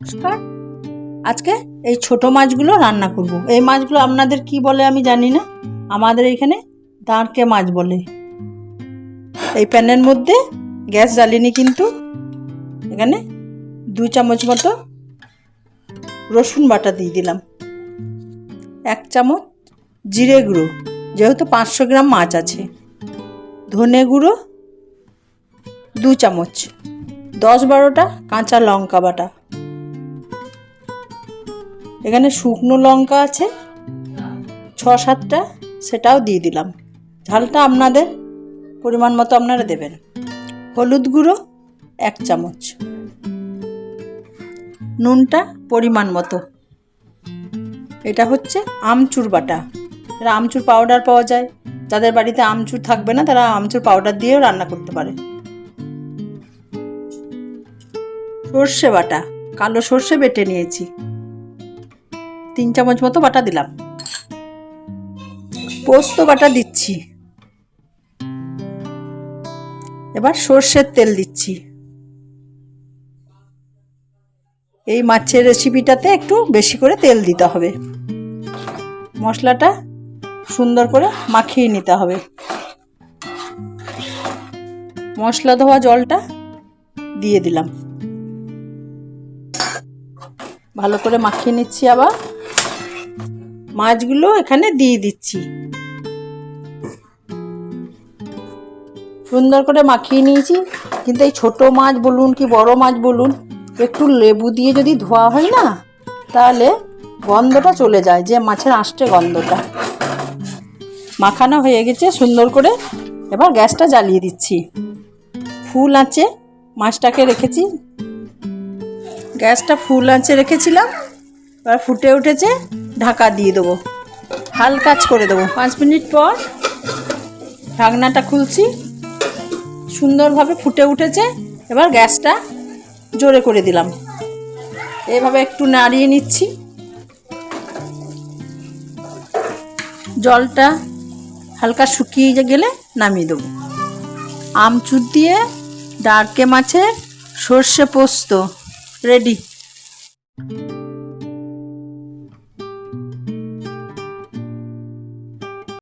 নমস্কার। আজকে এই ছোট মাছগুলো রান্না করব। এই মাছগুলো আপনাদের কি বলে আমি জানি না, আমাদের এখানে দাঁড়কে মাছ বলে। এই প্যানের মধ্যে গ্যাস জ্বালিনি, কিন্তু এখানে 2 চামচ মতো রসুন বাটা দিয়ে দিলাম, 1 চামচ জিরে গুঁড়ো, যেহেতু 500 গ্রাম মাছ আছে, ধনে গুঁড়ো 2 চামচ, 10-12টা কাঁচা লঙ্কা বাটা, এখানে শুকনো লঙ্কা আছে 6-7টা, সেটাও দিয়ে দিলাম। ঝালটা আপনাদের পরিমাণ মতো আপনারা দেবেন। হলুদ গুঁড়ো 1 চামচ, নুনটা পরিমাণ মতো। এটা হচ্ছে আমচুর বাটা, এটা আমচুর পাউডার পাওয়া যায়। যাদের বাড়িতে আমচুর থাকবে না তারা আমচুর পাউডার দিয়েও রান্না করতে পারে। সর্ষে বাটা, কালো সর্ষে বেটে নিয়েছি, 3 চামচ মতো বাটা দিলাম। পোস্ত বাটা দিচ্ছি। এবার সর্ষের তেল দিচ্ছি। এই মাছের রেসিপিটাতে একটু বেশি করে তেল দিতে হবে। মশলাটা সুন্দর করে মাখিয়ে নিতে হবে। মশলা ধোয়া জলটা দিয়ে দিলাম, ভালো করে মাখিয়ে নিচ্ছি। আবার মাছগুলো এখানে দিয়ে দিচ্ছি, সুন্দর করে মাখিয়ে নিয়েছি। কিন্তু এই ছোট মাছ বলুন কি বড় মাছ বলুন, একটু লেবু দিয়ে যদি ধোয়া হয় না, তাহলে গন্ধটা চলে যায়, যে মাছের আঁশটে গন্ধটা। মাখানো হয়ে গেছে সুন্দর করে। এবার গ্যাসটা জ্বালিয়ে দিচ্ছি। ফুল আঁচে মাছটাকে রেখেছি, গ্যাসটা ফুল আঁচে রেখেছিলাম। এবার ফুটে উঠেছে, ঢাকা দিয়ে দেবো, হালকা আঁচ করে দেবো। 5 মিনিট পর ঢাকনাটা খুলছি, সুন্দরভাবে ফুটে উঠেছে। এবার গ্যাসটা জোরে করে দিলাম, এভাবে একটু নাড়িয়ে নিচ্ছি। জলটা হালকা শুকিয়ে গেলে নামিয়ে দেবো। আমচুর দিয়ে দাঁড়কে মাছের সর্ষে পোস্ত রেডি।